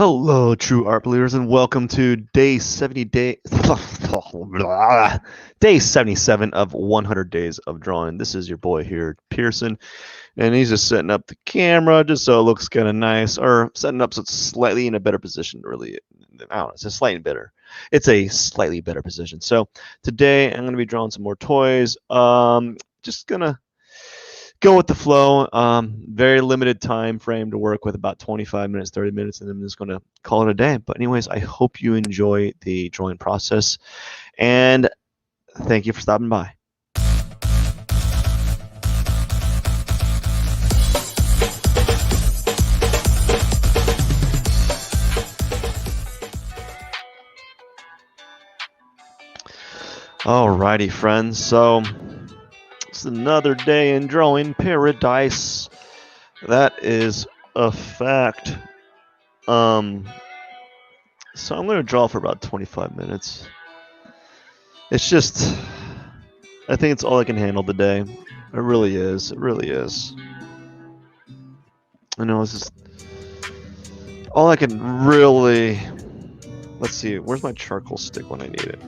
Hello, true art believers, and welcome to day 77 of 100 days of drawing. This is your boy here, Pierson, and he's just setting up the camera just so it looks kind of nice, or setting up so it's slightly in a better position. Really, I don't know. It's a slightly better. It's a slightly better position. So today I'm going to be drawing some more toys. Just gonna go with the flow. Very limited time frame to work with, about 25 minutes, 30 minutes, and I'm just going to call it a day. But anyways, I hope you enjoy the drawing process, and thank you for stopping by. Alrighty, friends. So it's another day in drawing paradise. That is a fact. So I'm going to draw for about 25 minutes. It's just, I think it's all I can handle today. It really is. It really is. I know it's just all I can really. Let's see. Where's my charcoal stick when I need it?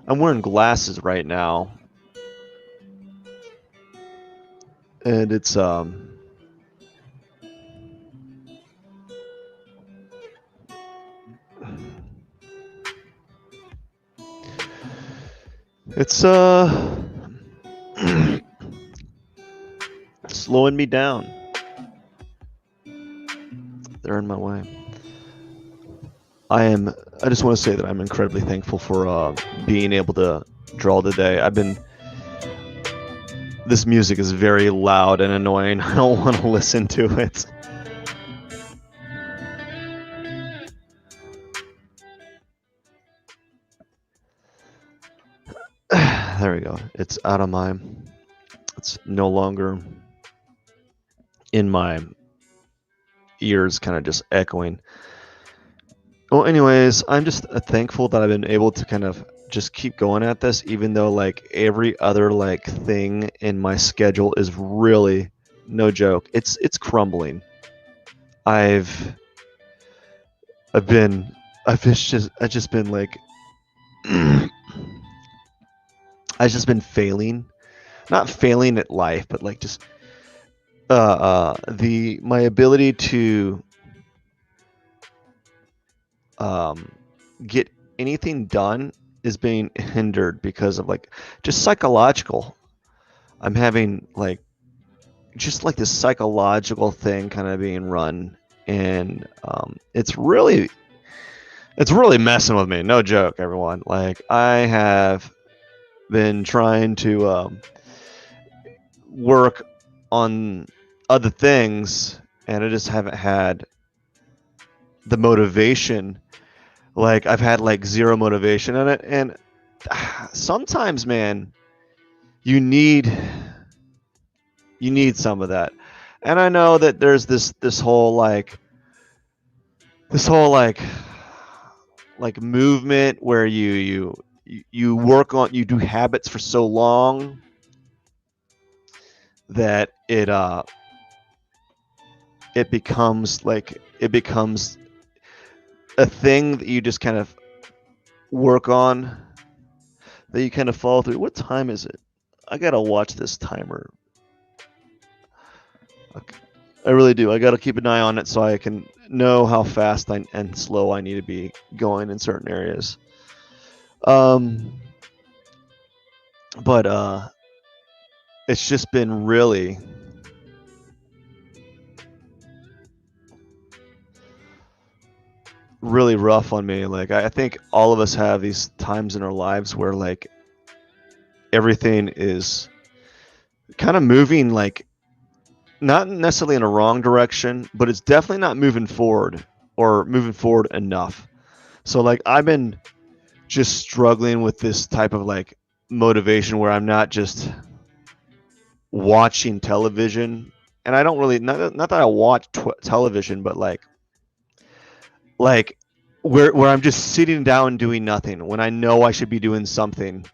I'm wearing glasses right now, and it's slowing me down. They're in my way. I just want to say that I'm incredibly thankful for being able to draw today. This music is very loud and annoying. I don't want to listen to it. There we go. It's out of my. It's no longer in my ears, kind of just echoing. Well, anyways, I'm just thankful that I've been able to kind of just keep going at this, even though like every other like thing in my schedule is really, no joke, it's crumbling. I've just been like I've just been failing, not failing at life, but like just my ability to get anything done is being hindered because of like just psychological. I'm having like just like this psychological thing kind of being run, and it's really messing with me. No joke, everyone. Like I have been trying to work on other things, and I just haven't had the motivation. Like I've had like zero motivation in it, and sometimes, man, you need some of that. And I know that there's this whole movement where you work on, you do habits for so long that it becomes a thing that you just kind of work on, that you kind of follow through. What time is it? I gotta watch this timer. I really do. I gotta keep an eye on it so I can know how fast and slow I need to be going in certain areas. But it's just been really rough on me. Like I think all of us have these times in our lives where like everything is kind of moving, like not necessarily in a wrong direction, but it's definitely not moving forward enough. So like I've been just struggling with this type of like motivation where I'm not just watching television, and I don't really, not that I watch television, but like where I'm just sitting down doing nothing when I know I should be doing something.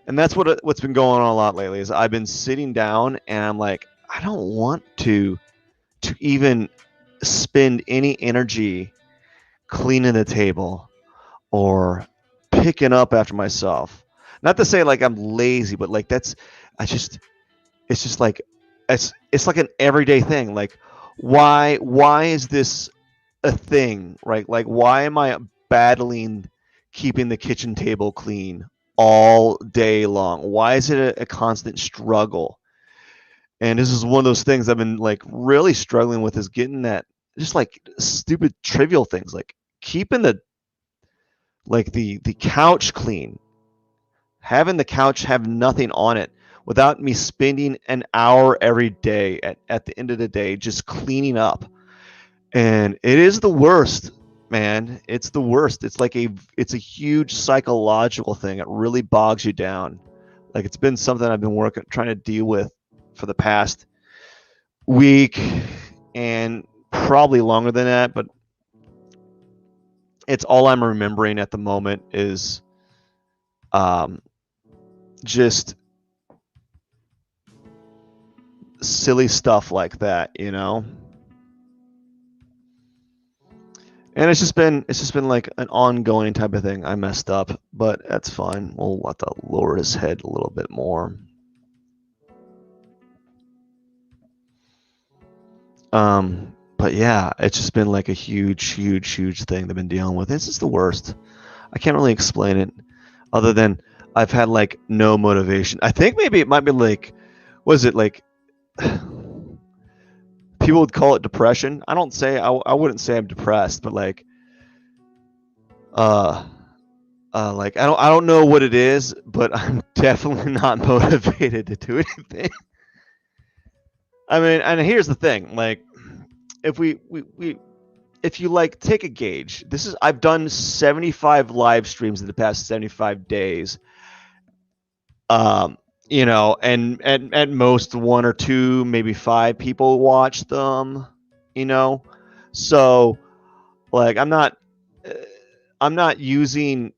And that's what's been going on a lot lately. Is I've been sitting down and I'm like, I don't want to even spend any energy cleaning the table or picking up after myself. Not to say like I'm lazy, but like I just it's just like it's like an everyday thing. Like why is this a thing, right? Like why am I battling keeping the kitchen table clean all day long? Why is it a constant struggle? And this is one of those things I've been like really struggling with, is getting that, just like stupid trivial things like keeping the couch clean, having the couch have nothing on it without me spending an hour every day at the end of the day just cleaning up. And it is the worst, man. It's the worst. It's a huge psychological thing. It really bogs you down. Like it's been something I've been trying to deal with for the past week and probably longer than that, but it's all I'm remembering at the moment is just silly stuff like that, you know? And it's just been like an ongoing type of thing. I messed up, but that's fine. We'll let that lower his head a little bit more. But yeah, it's just been like a huge thing they've been dealing with. It's just the worst. I can't really explain it other than I've had like no motivation. I think maybe it might be like, was it like people would call it depression. I wouldn't say I'm depressed, but like like I don't know what it is, but I'm definitely not motivated to do anything. I mean, and here's the thing, like if if you like take a gauge, I've done 75 live streams in the past 75 days. You know, and at most one or two, maybe five people watch them, you know. So like I'm not using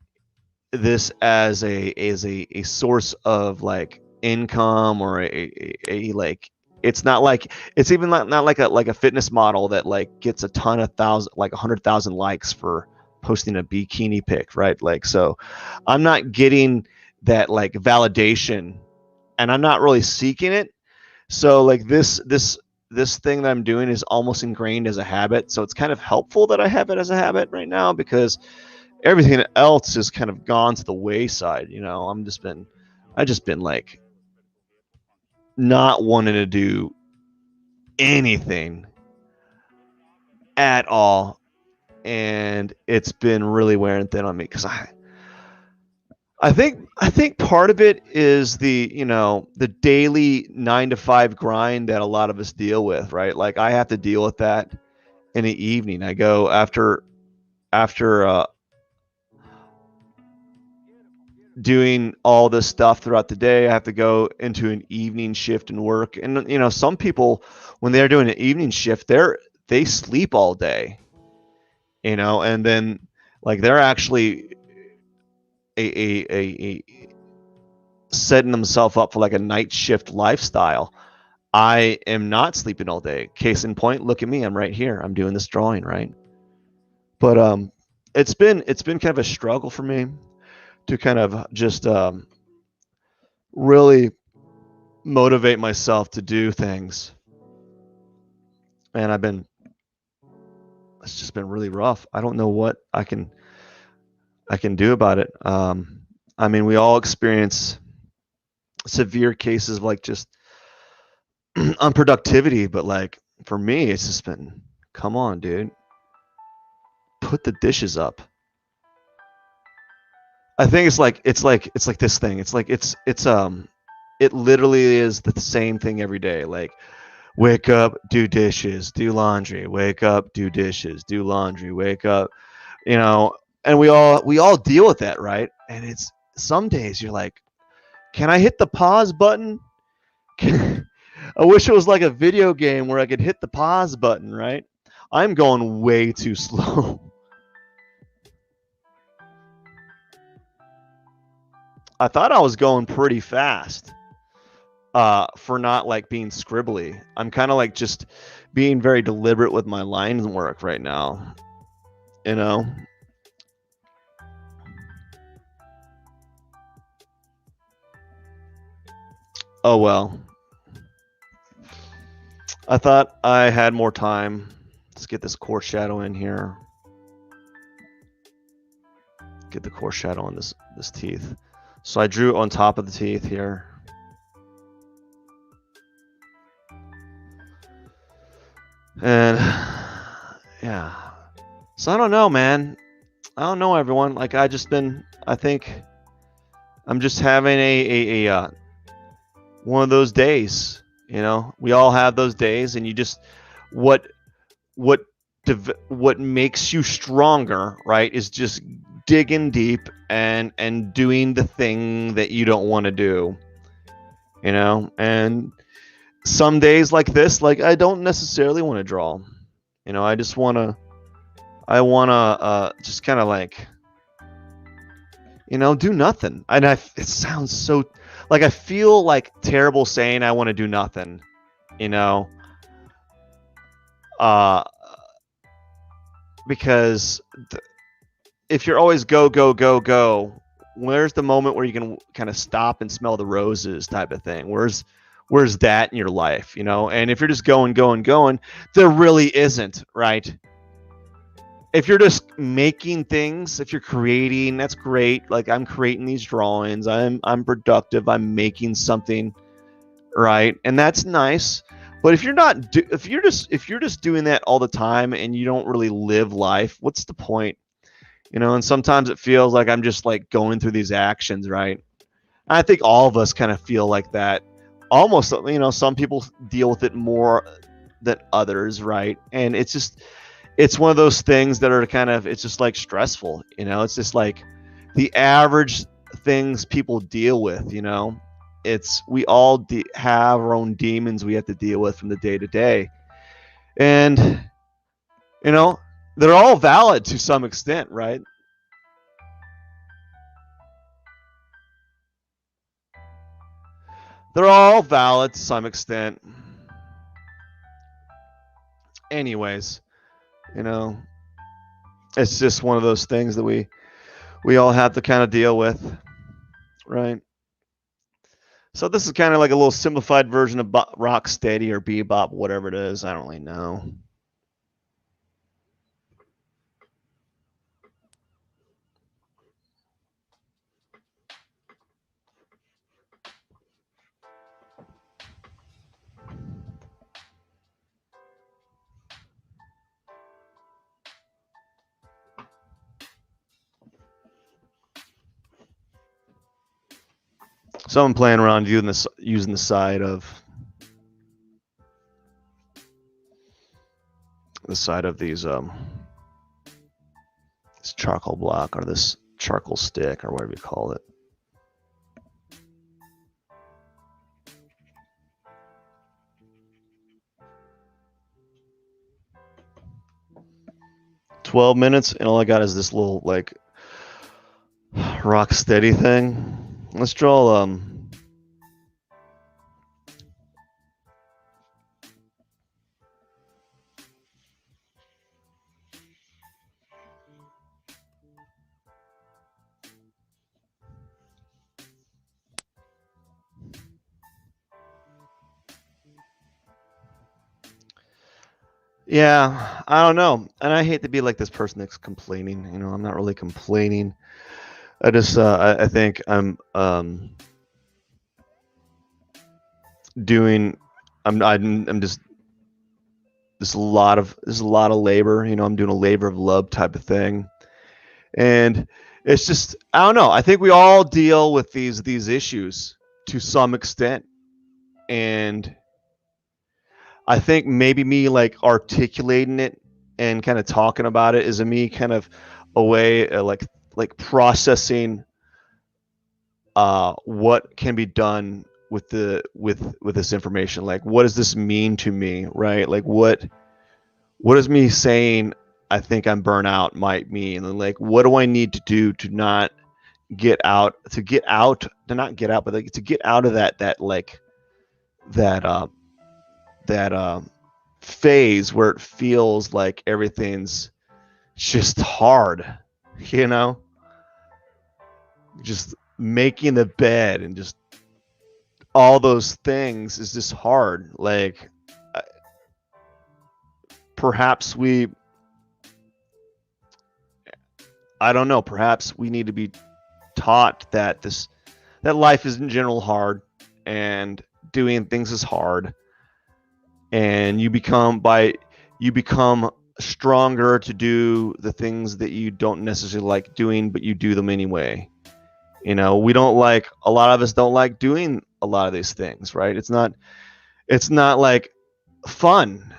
this as a source of like income or a like, it's not like, it's even not like a fitness model that like gets a ton of 100,000 likes for posting a bikini pic, right? Like, so I'm not getting that like validation, and I'm not really seeking it. So like this thing that I'm doing is almost ingrained as a habit, so it's kind of helpful that I have it as a habit right now, because everything else has kind of gone to the wayside. You know, I just been like not wanting to do anything at all, and it's been really wearing thin on me, because I think part of it is the daily 9 to 5 grind that a lot of us deal with, right? Like I have to deal with that in the evening. I go after doing all this stuff throughout the day. I have to go into an evening shift and work. And some people, when they're doing an evening shift, they sleep all day, and then like they're actually a setting themselves up for like a night shift lifestyle. I am not sleeping all day. Case in point, look at me. I'm right here. I'm doing this drawing, right? But it's been kind of a struggle for me to kind of just really motivate myself to do things. And it's just been really rough. I don't know what I can do about it. I mean, we all experience severe cases of like just unproductivity, but like for me, it's just been, come on, dude, put the dishes up. I think it's like this thing. It's like it literally is the same thing every day. Like wake up, do dishes, do laundry, wake up, do dishes, do laundry, wake up, and we all deal with that, right? And it's some days you're like, can I hit the pause button? I wish it was like a video game where I could hit the pause button, right? I'm going way too slow. I thought I was going pretty fast for not like being scribbly. I'm kind of like just being very deliberate with my line work right now, you know? Oh well. I thought I had more time. Let's get this core shadow in here. Get the core shadow on this teeth. So I drew on top of the teeth here. And yeah. So I don't know, man. I don't know, everyone. Like I think I'm just having a one of those days. You know, we all have those days, and you just what makes you stronger, right? Is just digging deep and doing the thing that you don't want to do. You know, and some days like this, like I don't necessarily want to draw. You know, I want to just kind of like, you know, do nothing. And it sounds so like I feel like terrible saying I want to do nothing, you know, because if you're always go, go, go, go, where's the moment where you can kind of stop and smell the roses type of thing? Where's that in your life, you know? And if you're just going, going, going, there really isn't, right? If you're just making things, if you're creating, that's great. Like I'm creating these drawings, I'm productive, I'm making something, right? And that's nice. But if you're not if you're just doing that all the time and you don't really live life, what's the point? You know, and sometimes it feels like I'm just like going through these actions, right? I think all of us kind of feel like that. Almost, you know, some people deal with it more than others, right? And it's one of those things that are kind of, it's just like stressful, you know? It's just like the average things people deal with, you know? We all have our own demons we have to deal with from the day to day. And, you know, they're all valid to some extent, right? They're all valid to some extent. Anyways, you know, it's just one of those things that we all have to kind of deal with, right? So this is kind of like a little simplified version of rock steady or bebop, whatever it is. I don't really know. So I'm playing around using the side of these this charcoal block or this charcoal stick or whatever you call it. "12 minutes and all I got is this little like rock steady thing. Let's draw yeah, I don't know. And I hate to be like this person that's complaining. You know, I'm not really complaining. I just I think I'm doing I'm just there's a lot of labor, you know, I'm doing a labor of love type of thing. And it's just I don't know. I think we all deal with these issues to some extent. And I think maybe me like articulating it and kind of talking about it is a me kind of a way like processing what can be done with this information. Like what does this mean to me, right? Like what does me saying I think I'm burnt out might mean? And like what do I need to do to not to not get out, but like to get out of that phase where it feels like everything's just hard, you know, just making the bed and just all those things is just hard. Like perhaps I don't know, perhaps we need to be taught that life is in general hard and doing things is hard, and you become stronger to do the things that you don't necessarily like doing, but you do them anyway. You know, a lot of us don't like doing a lot of these things, right? It's not like fun.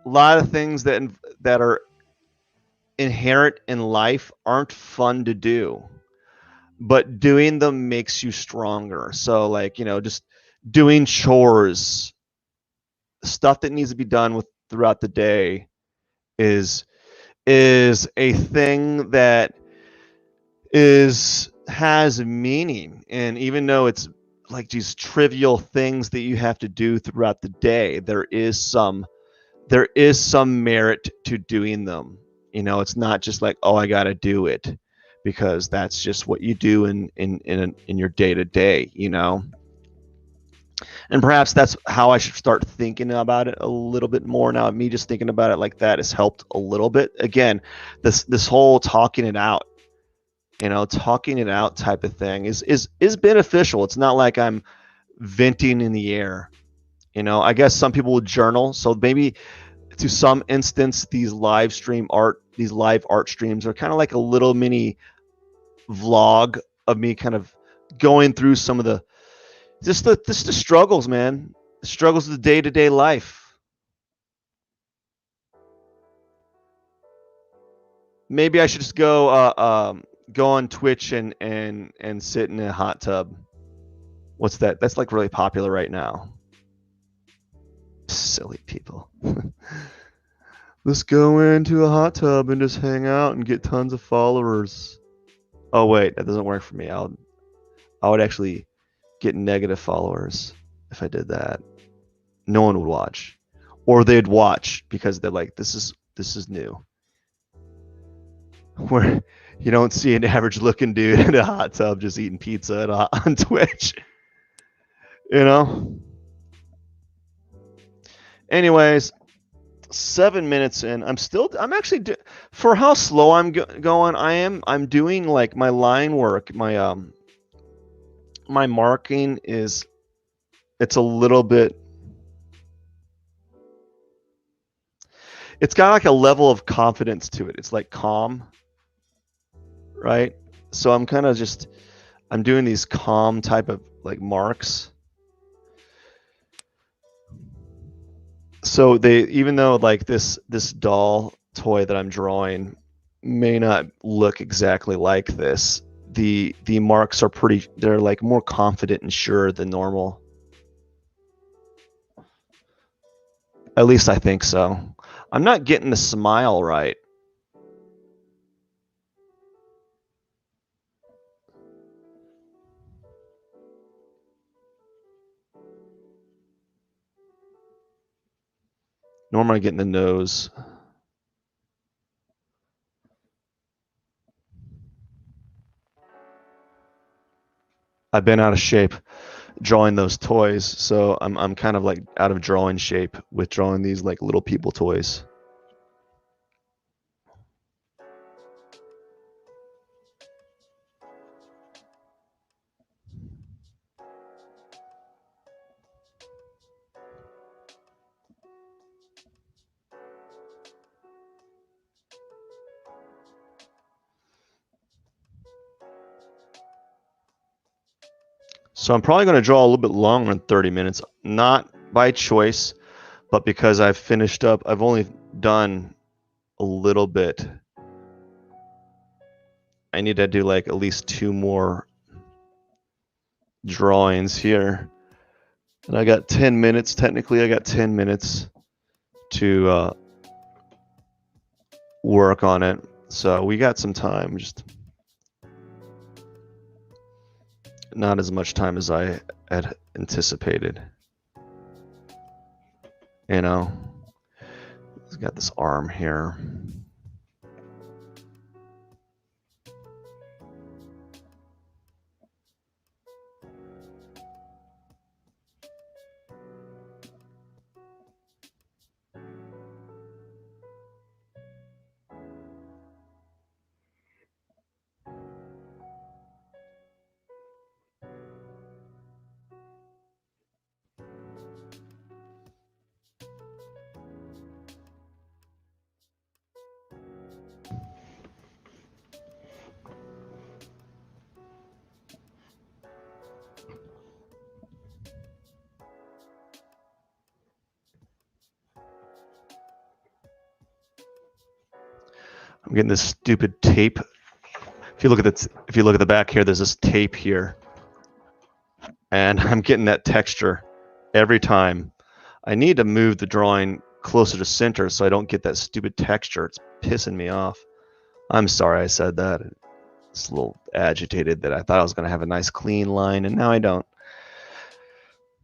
A lot of things that are inherent in life aren't fun to do, but doing them makes you stronger. So like, you know, just doing chores, stuff that needs to be done throughout the day is a thing that has meaning. And even though it's like these trivial things that you have to do throughout the day, there is some merit to doing them. You know, it's not just like, oh, I got to do it because that's just what you do in your day to day, you know. And perhaps that's how I should start thinking about it a little bit more now. Me just thinking about it like that has helped a little bit. Again, this whole talking it out, you know, talking it out type of thing is beneficial. It's not like I'm venting in the air. You know, I guess some people would journal, so maybe to some instance these live art streams are kind of like a little mini vlog of me kind of going through some of the struggles, man. The struggles of the day-to-day life. Maybe I should just go on Twitch and sit in a hot tub. What's that? That's like really popular right now. Silly people. Let's go into a hot tub and just hang out and get tons of followers. Oh wait, that doesn't work for me. I would actually get negative followers if I did that. No one would watch, or they'd watch because they're like, this is new. Where you don't see an average looking dude in a hot tub just eating pizza on Twitch, you know. Anyways, 7 minutes in, I'm actually for how slow I'm going. I'm doing like my line work, my marking it's a little bit, it's got like a level of confidence to it. It's like calm, right? So I'm kind of I'm doing these calm type of like marks. So even though like this doll toy that I'm drawing may not look exactly like this, the marks are they're like more confident and sure than normal. At least I think so. I'm not getting the smile right. Normally I'm getting the nose. I've been out of shape drawing those toys, so I'm kind of like out of drawing shape with drawing these like little people toys. So I'm probably going to draw a little bit longer than 30 minutes, not by choice, but because I've finished up. I've only done a little bit. I need to do like at least 2 more drawings here. And I got 10 minutes. Technically, I got 10 minutes to work on it. So we got some time. not as much time as I had anticipated. You know, he's got this arm here. I'm getting this stupid tape. If you look at the back here, there's this tape here, and I'm getting that texture every time. I need to move the drawing closer to center so I don't get that stupid texture. It's pissing me off. I'm sorry I said that. It's a little agitated that I thought I was going to have a nice clean line, and now I don't.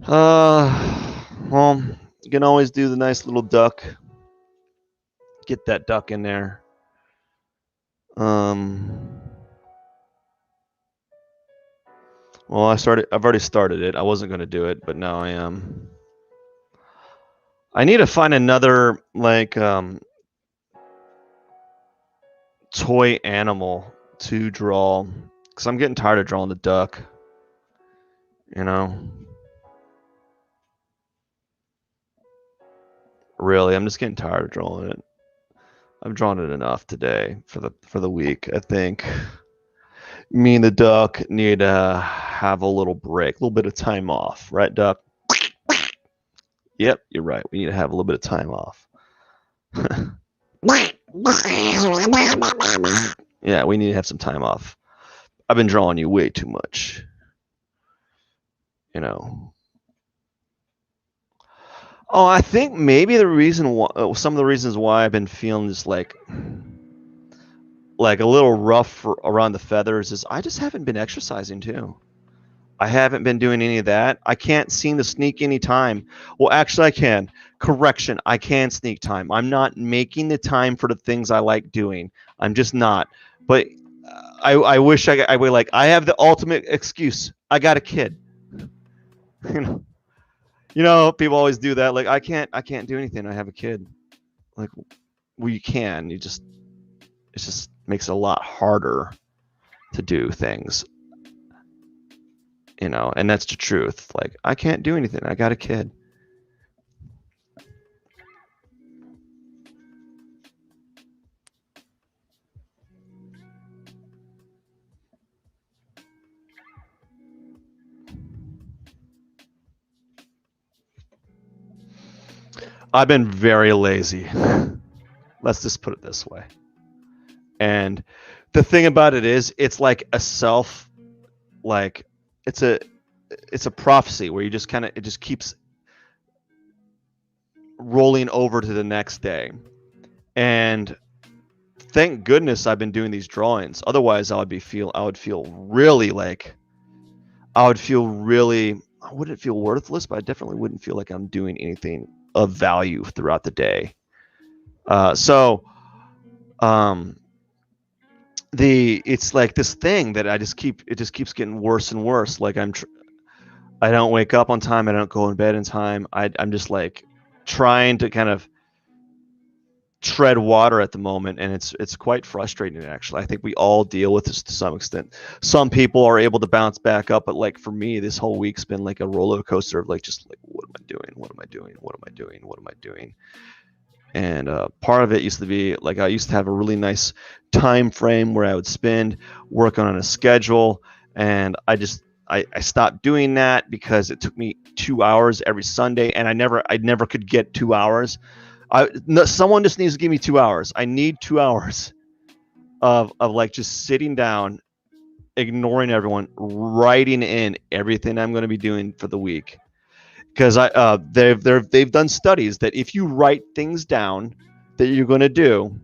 Well, you can always do the nice little duck. Get that duck in there. Well, I've already started it. I wasn't going to do it, but now I am. I need to find another like toy animal to draw, because I'm getting tired of drawing the duck. You know, really, I'm just getting tired of drawing it. I've drawn it enough today for the week. I think me and the duck need to have a little break, a little bit of time off, right, duck? Yep, you're right. We need to have a little bit of time off. Yeah, we need to have some time off. I've been drawing you way too much. You know. Oh, I think maybe the reason why, some of the reasons why I've been feeling just like a little rough around the feathers is I just haven't been exercising too. I haven't been doing any of that. I can't seem to sneak any time. Well, actually, I can. Correction, I can sneak time. I'm not making the time for the things I like doing. I'm just not. But I wish I would like. I have the ultimate excuse. I got a kid. You know, people always do that. Like I can't do anything. I have a kid. Like, well, you can. It just makes it a lot harder to do things. You know, and that's the truth. Like, I can't do anything. I got a kid. I've been very lazy. Let's just put it this way. And the thing about it is, it's like a self, like it's a prophecy where you just kind of, it just keeps rolling over to the next day. And thank goodness I've been doing these drawings. Otherwise, I would feel really like, I wouldn't feel worthless, but I definitely wouldn't feel like I'm doing anything of value throughout the day. It's like this thing that it just keeps getting worse and worse. Like I don't wake up on time. I don't go in bed in time. I'm just like trying to kind of tread water at the moment, and it's quite frustrating, actually. I think we all deal with this to some extent. Some people are able to bounce back up, but like for me, this whole week's been like a roller coaster of like, just like, what am I doing? What am I doing? What am I doing? What am I doing? And part of it used to be like, I used to have a really nice time frame where I would spend working on a schedule, and I stopped doing that because it took me 2 hours every Sunday, and I never could get 2 hours. Someone just needs to give me 2 hours. I need 2 hours of like just sitting down, ignoring everyone, writing in everything I'm going to be doing for the week. Because they've done studies that if you write things down that you're going to do,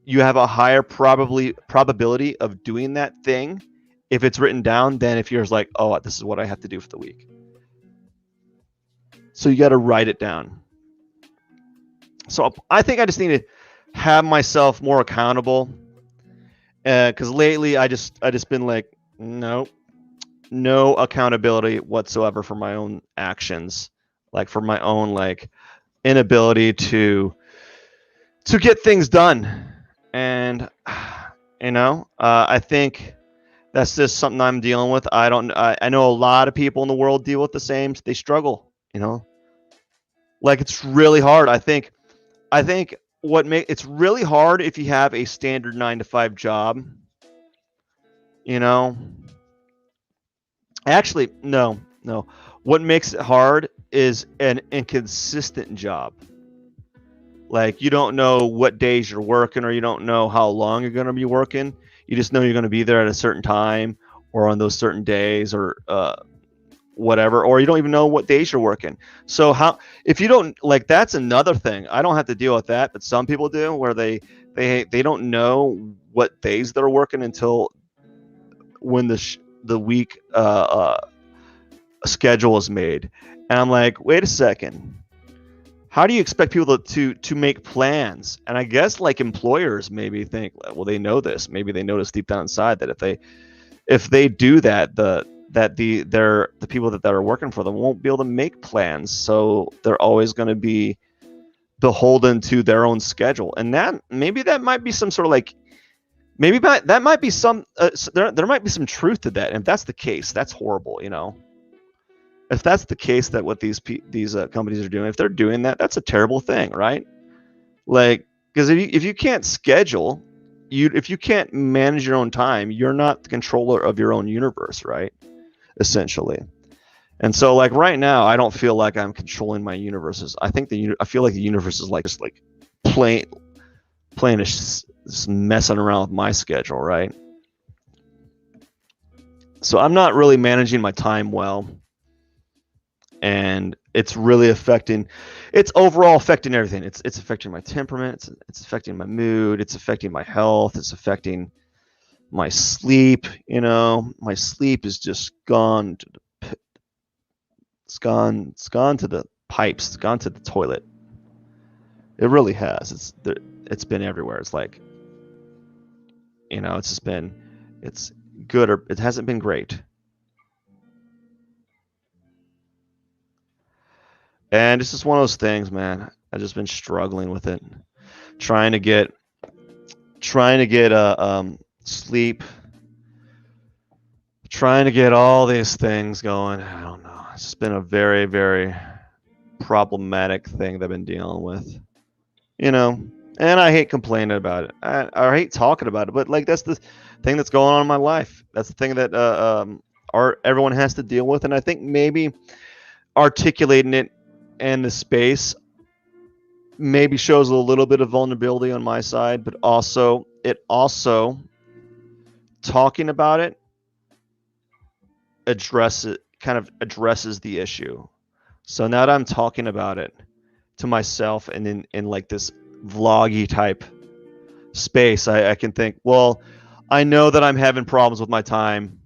you have a higher probability of doing that thing if it's written down than if you're like, oh, this is what I have to do for the week. So you got to write it down. So I think I just need to have myself more accountable, because lately I just been like, no accountability whatsoever for my own actions, like for my own like inability to get things done. And I think that's just something I'm dealing with. I know a lot of people in the world deal with the same. They struggle, like it's really hard. I think it's really hard if you have a standard 9 to 5 job. Actually, no. What makes it hard is an inconsistent job. Like you don't know what days you're working, or you don't know how long you're going to be working. You just know you're going to be there at a certain time or on those certain days, or whatever, or you don't even know what days you're working. So if you don't, like, that's another thing. I don't have to deal with that, but some people do, where they don't know what days they're working until when the week schedule is made. And I'm like, wait a second. How do you expect people to make plans? And I guess like employers maybe think, well, they know this. Maybe they notice deep down inside that if they do that, the people that are working for them won't be able to make plans. So they're always going to be beholden to their own schedule. And that might be some sort of like, that might be some there might be some truth to that. And if that's the case, that's horrible. If that's the case, that what these companies are doing, if they're doing that, that's a terrible thing, right? Like, because if you can't schedule, if you can't manage your own time, you're not the controller of your own universe, right? Essentially. And so, like, right now, I don't feel like I'm controlling my universes. I feel like the universe is like just like playing just messing around with my schedule, right? So I'm not really managing my time well, and it's really overall affecting everything. It's affecting my temperament. It's affecting my mood. It's affecting my health. It's affecting my sleep. My sleep is just gone to the it's gone to the pipes. It's gone to the toilet. It really has. It's been everywhere. It's like, it's good, or it hasn't been great. And it's just one of those things, man. I've just been struggling with it, trying to get sleep, trying to get all these things going. I don't know. It's just been a very, very problematic thing that I've been dealing with. And I hate complaining about it. I hate talking about it, but like that's the thing that's going on in my life. That's the thing that everyone has to deal with. And I think maybe articulating it in the space maybe shows a little bit of vulnerability on my side, but also talking about it addresses the issue. So now that I'm talking about it to myself and in like this vloggy type space, I can think, well, I know that I'm having problems with my time.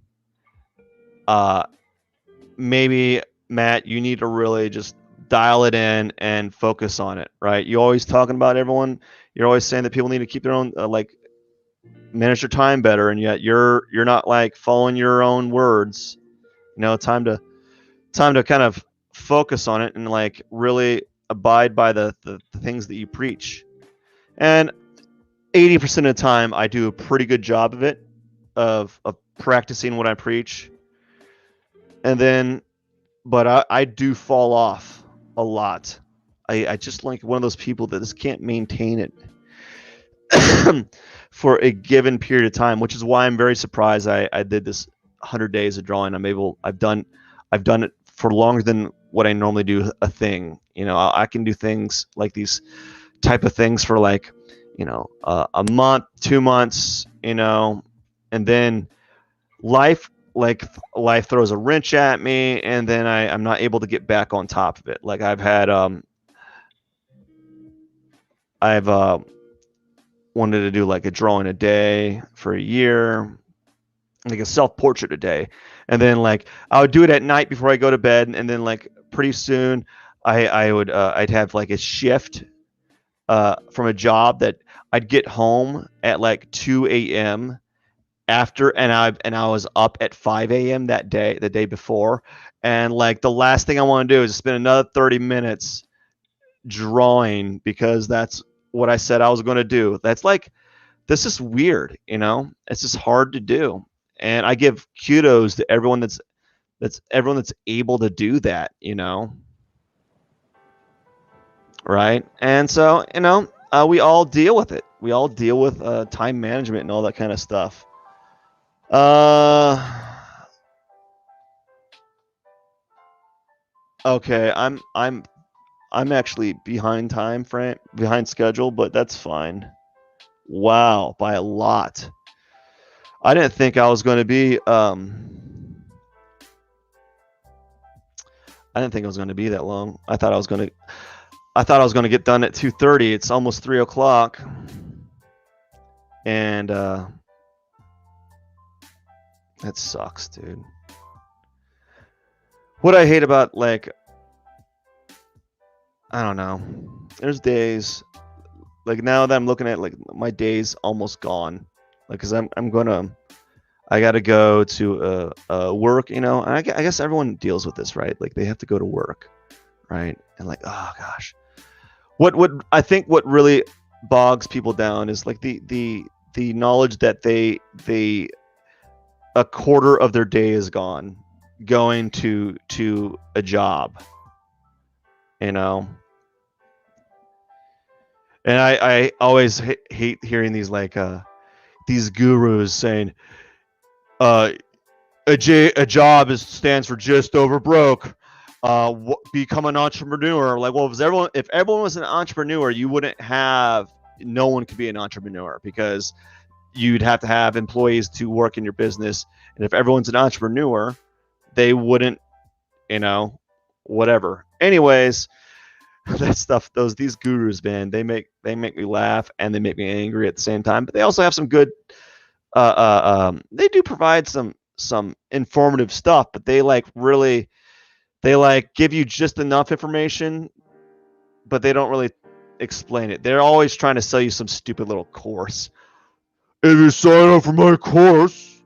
Maybe Matt, you need to really just dial it in and focus on it, right? You're always talking about everyone. You're always saying that people need to keep their own manage their time better, and yet you're not like following your own words. Time to kind of focus on it and like really abide by the things that you preach. And 80% of the time, I do a pretty good job of it, of practicing what I preach. And then, but I do fall off a lot. I just like one of those people that just can't maintain it for a given period of time, which is why I'm very surprised I did this 100 days of drawing. I've done it for longer than what I normally do a thing. I can do things like these type of things for like, a month, 2 months, and then life throws a wrench at me, and then I'm not able to get back on top of it. Like I've wanted to do like a drawing a day for a year, like a self-portrait a day, and then like I would do it at night before I go to bed, and then like pretty soon I'd have like a shift from a job that I'd get home at like 2 a.m. after, and I was up at 5 a.m. that day, the day before, and like the last thing I want to do is spend another 30 minutes drawing because that's what I said I was going to do. That's like, this is weird, it's just hard to do. And I give kudos to everyone that's able to do that, right? And so, we all deal with it. We all deal with time management and all that kind of stuff. Okay, I'm actually behind schedule, but that's fine. Wow, by a lot. I didn't think I was going to be I didn't think it was going to be that long. I thought I was going to get done at 2:30. It's almost 3 o'clock, and that sucks, dude. What I hate about, like, I don't know. There's days like now that I'm looking at, like, my day's almost gone, like, because I got to go to work, and I guess everyone deals with this, right? Like, they have to go to work, right? And like, oh gosh, what I think what really bogs people down is like the knowledge that they a quarter of their day is gone going to a job, and I always hate hearing these, like, these gurus saying a job stands for just over broke. Become an entrepreneur. Like, well, if everyone was an entrepreneur, no one could be an entrepreneur, because you'd have to have employees to work in your business. And if everyone's an entrepreneur, they wouldn't, whatever. Anyways, that stuff, these gurus, man, they make me laugh and they make me angry at the same time. But they also have some good. They do provide some informative stuff, but they give you just enough information, but they don't really explain it. They're always trying to sell you some stupid little course. If you sign up for my course,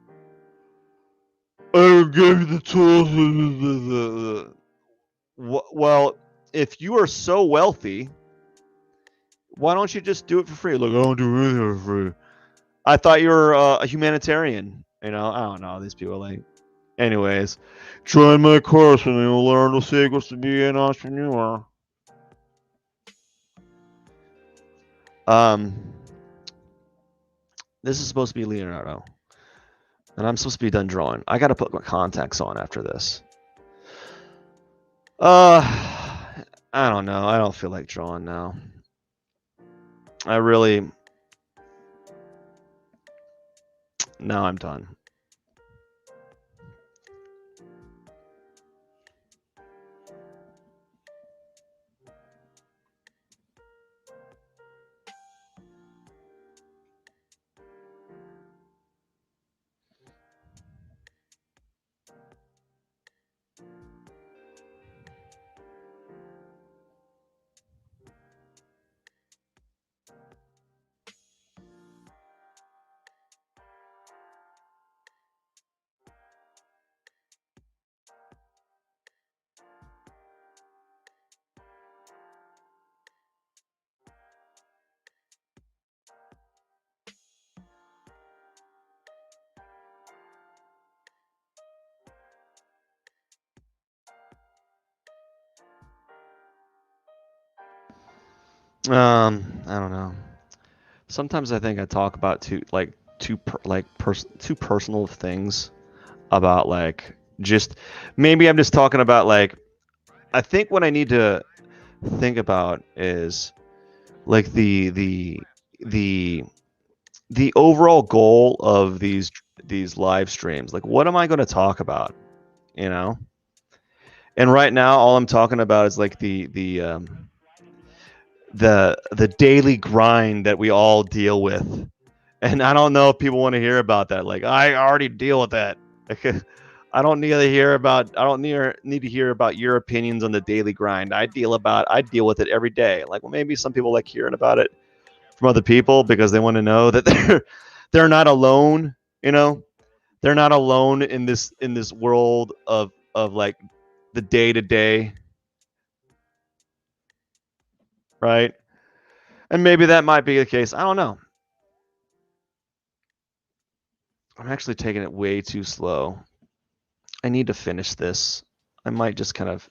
I'll give you the tools. Well, if you are so wealthy, why don't you just do it for free? Look, I don't do anything for free. I thought you were a humanitarian. I don't know. These people, like, anyways, try my course and you'll learn the secrets to be an entrepreneur. This is supposed to be Leonardo, and I'm supposed to be done drawing. I got to put my contacts on after this. I don't know. I don't feel like drawing now. Now I'm done. I don't know. Sometimes I think I talk about too personal things about, like, just maybe I'm just talking about, like, I think what I need to think about is, like, the overall goal of these live streams. Like, what am I going to talk about? And right now, all I'm talking about is, like, the daily grind that we all deal with, And I don't know if people want to hear about that. Like, I already deal with that. I don't need to hear about. I don't need to hear about your opinions on the daily grind. I deal with it every day. Like, well, maybe some people like hearing about it from other people because they want to know that they're not alone. You know, they're not alone in this world of like the day to day, right? And maybe that might be the case. I don't know. I'm actually taking it way too slow. I need to finish this. I might just kind of.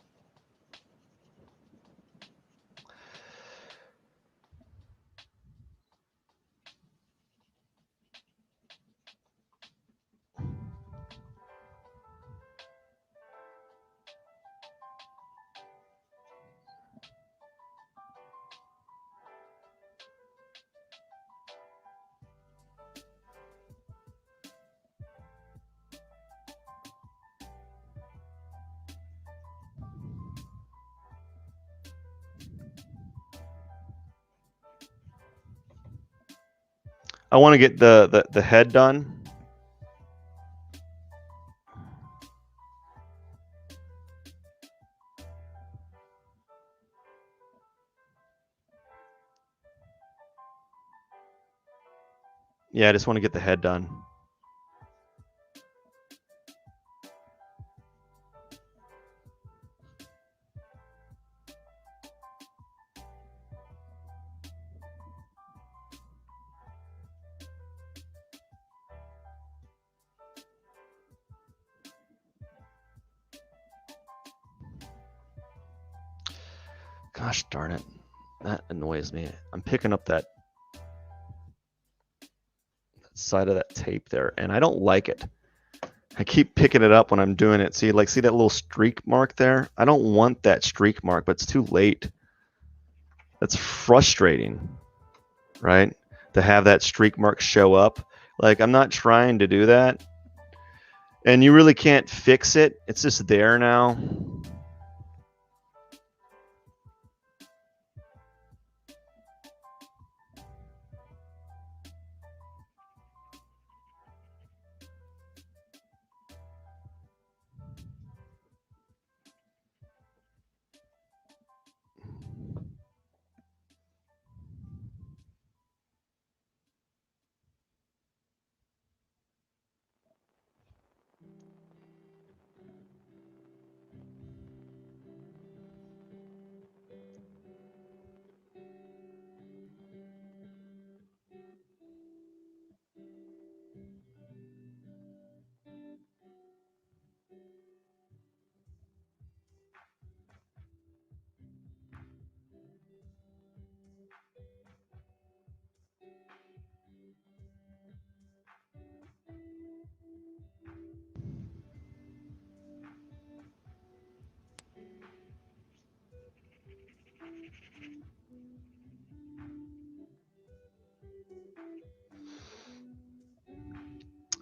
I want to get the head done. Yeah, I just want to get the head done. Gosh darn it. That annoys me. I'm picking up that side of that tape there, and I don't like it. I keep picking it up when I'm doing it. See that little streak mark there? I don't want that streak mark, but it's too late. That's frustrating, right? To have that streak mark show up. Like, I'm not trying to do that. And you really can't fix it. It's just there now.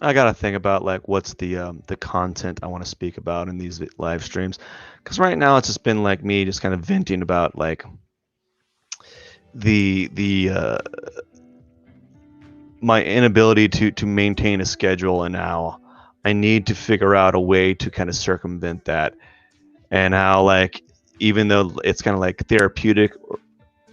I gotta think about like what's the content I want to speak about in these live streams, because right now it's just been like me just kind of venting about like the my inability to maintain a schedule and how I need to figure out a way to kind of circumvent that, and how like even though it's kind of like therapeutic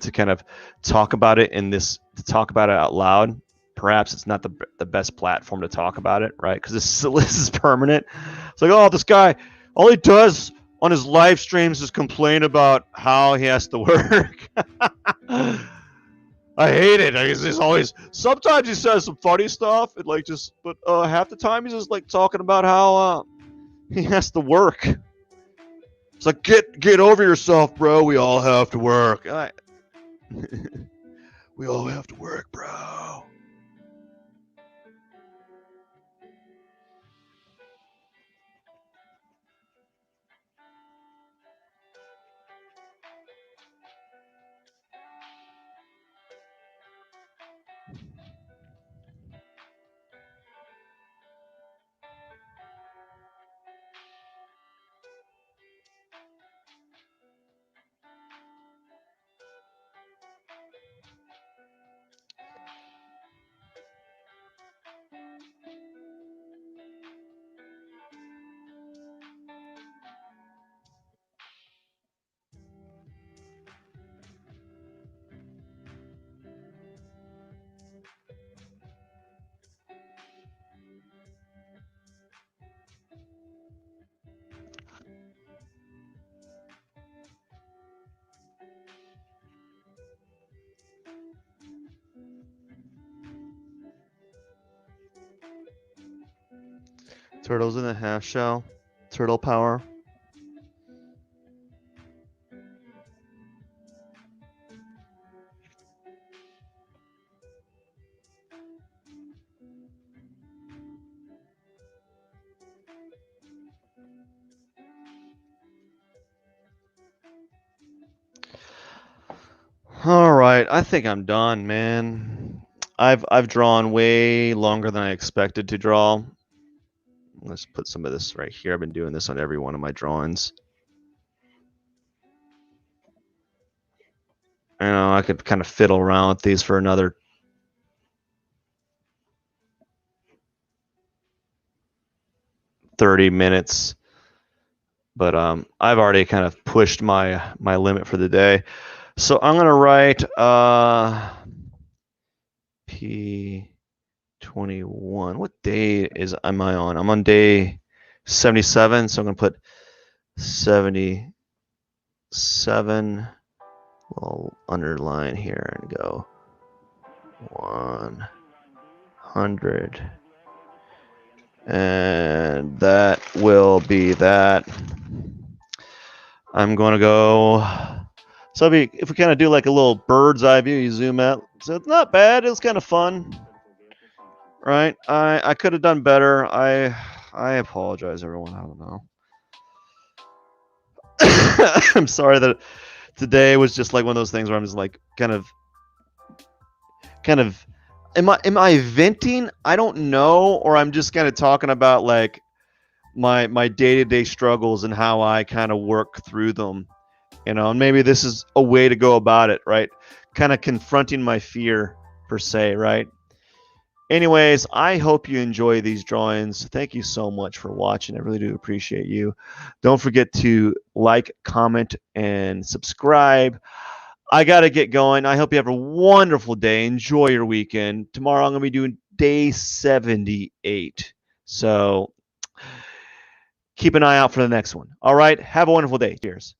to kind of talk about it to talk about it out loud, perhaps it's not the best platform to talk about it, right? Because this is permanent. It's like, oh, this guy, all he does on his live streams is complain about how he has to work. I hate it. He's always. Sometimes he says some funny stuff, and like just, but half the time he's just like talking about how he has to work. It's like get over yourself, bro. We all have to work. We all have to work, bro. Turtles in the half shell. Turtle power. All right, I think I'm done, man. I've drawn way longer than I expected to draw. Let's put some of this right here. I've been doing this on every one of my drawings. You know, I could kind of fiddle around with these for another 30 minutes. But I've already kind of pushed my limit for the day. So I'm going to write P21. What day am I on? I'm on day 77, so I'm going to put 77. We'll underline here and go 100. And that will be that. I'm going to go. So if we kind of do like a little bird's eye view, you zoom out. So it's not bad. It was kind of fun, right? I could have done better. I apologize, everyone. I don't know. I'm sorry that today was just like one of those things where I'm just like kind of. Am I venting? I don't know, or I'm just kind of talking about like my day-to-day struggles and how I kind of work through them, you know. And maybe this is a way to go about it, right? Kind of confronting my fear per se, right? Anyways, I hope you enjoy these drawings. Thank you so much for watching. I really do appreciate you. Don't forget to like, comment, and subscribe. I got to get going. I hope you have a wonderful day. Enjoy your weekend. Tomorrow I'm going to be doing day 78. So keep an eye out for the next one. All right. Have a wonderful day. Cheers.